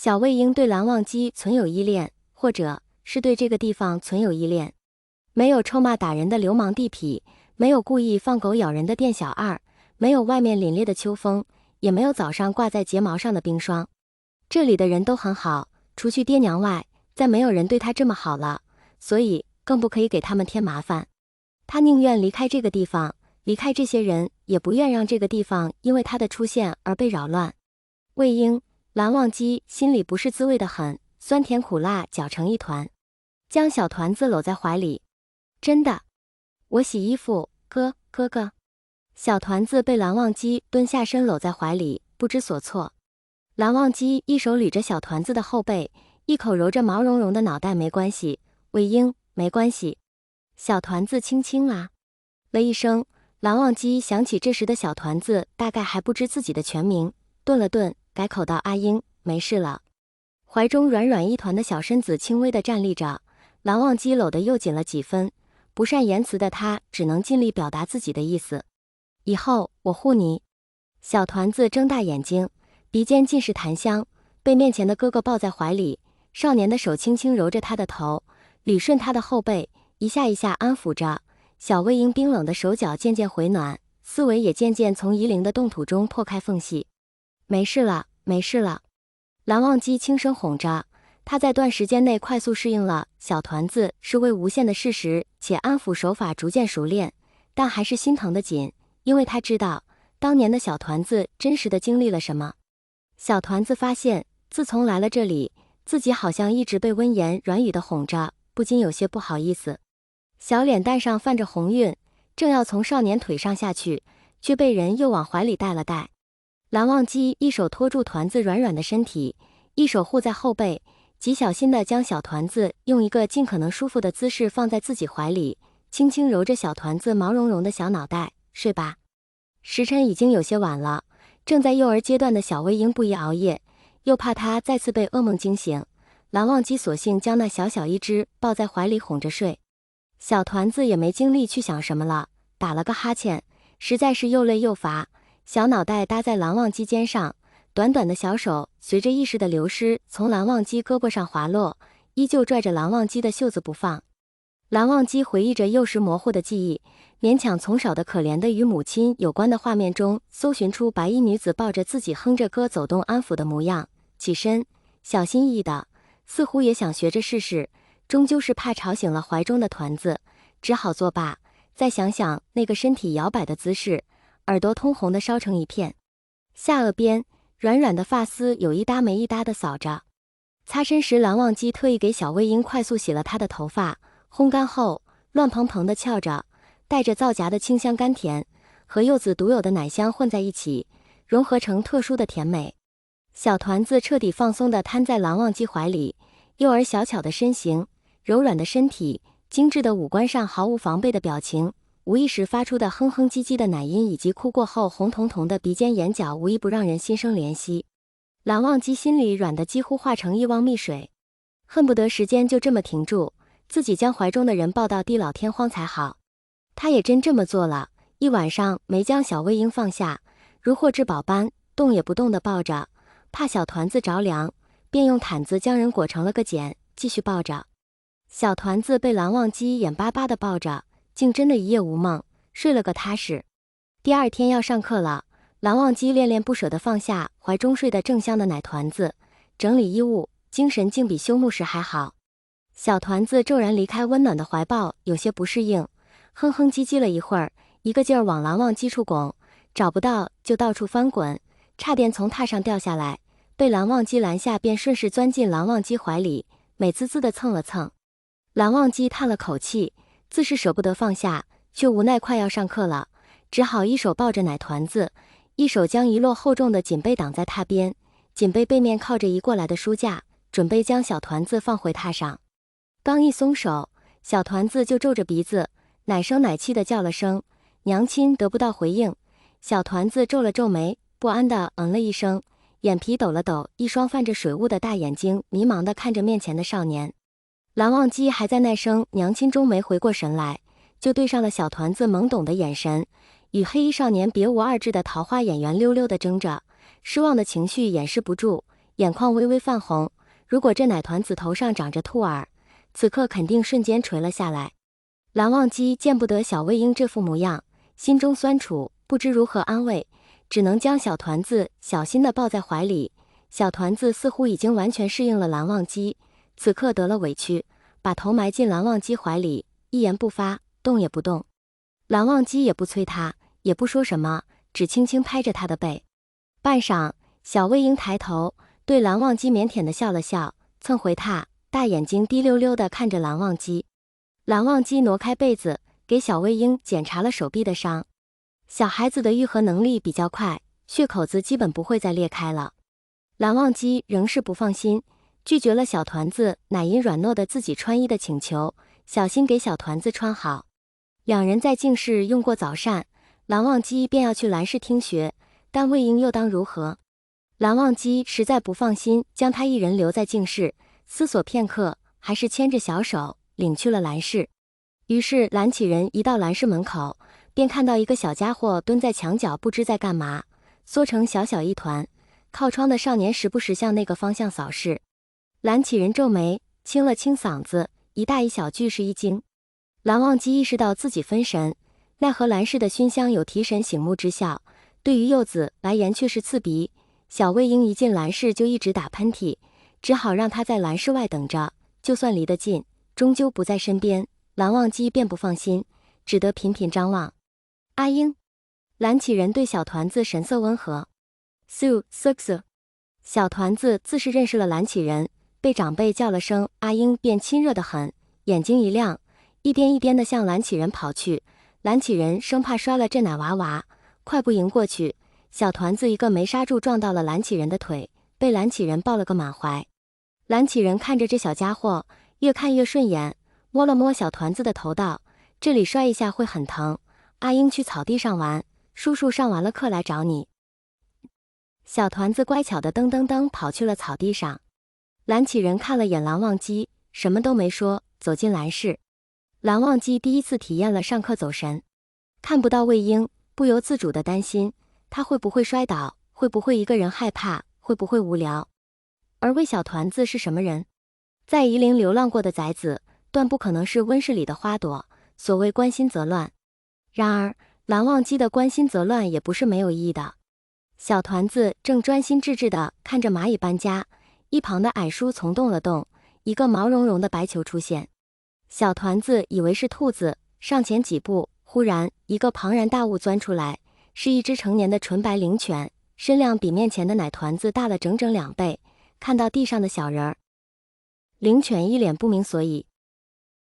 小魏婴对蓝忘机存有依恋，或者是对这个地方存有依恋。没有臭骂打人的流氓地痞，没有故意放狗咬人的店小二，没有外面凛冽的秋风，也没有早上挂在睫毛上的冰霜。这里的人都很好，除去爹娘外，再没有人对他这么好了，所以更不可以给他们添麻烦。他宁愿离开这个地方，离开这些人，也不愿让这个地方因为他的出现而被扰乱。魏婴、蓝忘机心里不是滋味的很，酸甜苦辣搅成一团，将小团子搂在怀里。真的，我洗衣服，哥哥。小团子被蓝忘机蹲下身搂在怀里，不知所措。蓝忘机一手捋着小团子的后背，一口揉着毛茸茸的脑袋。没关系，魏婴，没关系。小团子轻轻啊了一声。蓝忘机想起这时的小团子大概还不知自己的全名，顿了顿，改口道：阿英，没事了。怀中软软一团的小身子轻微地站立着，蓝忘机搂得又紧了几分。不善言辞的他只能尽力表达自己的意思。以后我护你。小团子睁大眼睛，鼻尖尽是檀香，被面前的哥哥抱在怀里，少年的手轻轻揉着他的头，捋顺他的后背，一下一下安抚着。小魏婴冰冷的手脚渐渐回暖，思维也渐渐从夷陵的冻土中破开缝隙。没事了，没事了。蓝忘机轻声哄着。他在短时间内快速适应了小团子是位无限的事实，且安抚手法逐渐熟练，但还是心疼得紧，因为他知道当年的小团子真实的经历了什么。小团子发现自从来了这里，自己好像一直被温言软语的哄着，不禁有些不好意思。小脸蛋上泛着红晕，正要从少年腿上下去，却被人又往怀里带了带。蓝忘机一手托住团子软软的身体，一手护在后背，极小心地将小团子用一个尽可能舒服的姿势放在自己怀里，轻轻揉着小团子毛茸茸的小脑袋。睡吧，时辰已经有些晚了，正在幼儿阶段的小魏婴不宜熬夜，又怕他再次被噩梦惊醒，蓝忘机索性将那小小一只抱在怀里哄着睡。小团子也没精力去想什么了，打了个哈欠，实在是又累又乏，小脑袋搭在蓝忘机肩上，短短的小手随着意识的流失从蓝忘机胳膊上滑落，依旧拽着蓝忘机的袖子不放。蓝忘机回忆着幼时模糊的记忆，勉强从少的可怜的与母亲有关的画面中搜寻出白衣女子抱着自己哼着歌走动安抚的模样，起身小心翼翼的，似乎也想学着试试，终究是怕吵醒了怀中的团子，只好作罢。再想想那个身体摇摆的姿势，耳朵通红的烧成一片，下颚边软软的发丝有一搭没一搭的扫着。擦身时，蓝忘机特意给小魏婴快速洗了他的头发，烘干后乱蓬蓬的翘着，带着皂荚的清香甘甜，和柚子独有的奶香混在一起，融合成特殊的甜美。小团子彻底放松地瘫在蓝忘机怀里，幼儿小巧的身形，柔软的身体，精致的五官上毫无防备的表情，无意识发出的哼哼唧唧的奶音，以及哭过后红彤彤的鼻尖眼角，无一不让人心生怜惜。蓝忘机心里软得几乎化成一汪蜜水，恨不得时间就这么停住，自己将怀中的人抱到地老天荒才好。他也真这么做了，一晚上没将小魏婴放下，如获至宝般动也不动地抱着，怕小团子着凉，便用毯子将人裹成了个茧，继续抱着。小团子被蓝忘机眼巴巴地抱着，竟真的一夜无梦，睡了个踏实。第二天要上课了，蓝忘机恋恋不舍地放下怀中睡得正香的奶团子，整理衣物，精神竟比休沐时还好。小团子骤然离开温暖的怀抱，有些不适应，哼哼唧唧了一会儿，一个劲儿往蓝忘机处拱，找不到就到处翻滚，差点从榻上掉下来，被蓝忘机拦下，便顺势钻进蓝忘机怀里，美滋滋地蹭了蹭。蓝忘机叹了口气，自是舍不得放下，却无奈快要上课了，只好一手抱着奶团子，一手将一摞厚重的锦被挡在榻边，锦被背面靠着移过来的书架，准备将小团子放回榻上。刚一松手，小团子就皱着鼻子，奶声奶气地叫了声娘亲，得不到回应。小团子皱了皱眉，不安地了一声，眼皮抖了抖，一双泛着水雾的大眼睛迷茫地看着面前的少年。蓝忘机还在那声娘亲中没回过神来，就对上了小团子懵懂的眼神，与黑衣少年别无二致的桃花眼圆溜溜地睁着，失望的情绪掩饰不住，眼眶微微泛红。如果这奶团子头上长着兔耳，此刻肯定瞬间垂了下来。蓝忘机见不得小魏婴这副模样，心中酸楚，不知如何安慰，只能将小团子小心地抱在怀里。小团子似乎已经完全适应了蓝忘机，此刻得了委屈，把头埋进蓝忘机怀里，一言不发，动也不动。蓝忘机也不催他，也不说什么，只轻轻拍着他的背。半晌，小魏婴抬头对蓝忘机腼腆地笑了笑，蹭回榻，大眼睛滴溜溜地看着蓝忘机。蓝忘机挪开被子，给小魏婴检查了手臂的伤。小孩子的愈合能力比较快，血口子基本不会再裂开了。蓝忘机仍是不放心，拒绝了小团子奶音软糯的自己穿衣的请求，小心给小团子穿好。两人在净室用过早膳，蓝忘机便要去蓝氏听学，但魏婴又当如何？蓝忘机实在不放心将他一人留在净室，思索片刻，还是牵着小手领去了蓝氏。于是蓝启仁一到蓝氏门口，便看到一个小家伙蹲在墙角，不知在干嘛，缩成小小一团。靠窗的少年时不时向那个方向扫视。蓝启仁皱眉，清了清嗓子，一大一小俱是一惊。蓝忘机意识到自己分神，奈何蓝氏的熏香有提神醒目之效，对于幼子来言却是刺鼻。小魏婴一进蓝氏就一直打喷嚏，只好让他在蓝氏外等着，就算离得近，终究不在身边。蓝忘机便不放心，只得频频张望。阿英，蓝启仁对小团子神色温和。Su Su， 小团子自是认识了蓝启仁，被长辈叫了声阿英，便亲热得很，眼睛一亮，一颠一颠地向蓝启仁跑去。蓝启仁生怕摔了这奶娃娃，快步迎过去。小团子一个没刹住，撞到了蓝启仁的腿，被蓝启仁抱了个满怀。蓝启仁看着这小家伙，越看越顺眼，摸了摸小团子的头道：“这里摔一下会很疼，阿英去草地上玩，叔叔上完了课来找你。”小团子乖巧的噔噔噔跑去了草地上。蓝启仁看了眼蓝忘机，什么都没说，走进蓝室。蓝忘机第一次体验了上课走神，看不到魏婴，不由自主的担心他会不会摔倒，会不会一个人害怕，会不会无聊。而魏小团子是什么人？在夷陵流浪过的崽子，断不可能是温室里的花朵，所谓关心则乱。然而蓝忘机的关心则乱也不是没有意义的。小团子正专心致志地看着蚂蚁搬家，一旁的矮书丛动了动，一个毛茸茸的白球出现。小团子以为是兔子，上前几步，忽然一个庞然大物钻出来，是一只成年的纯白灵犬，身量比面前的奶团子大了整整2倍。看到地上的小人儿，灵犬一脸不明所以。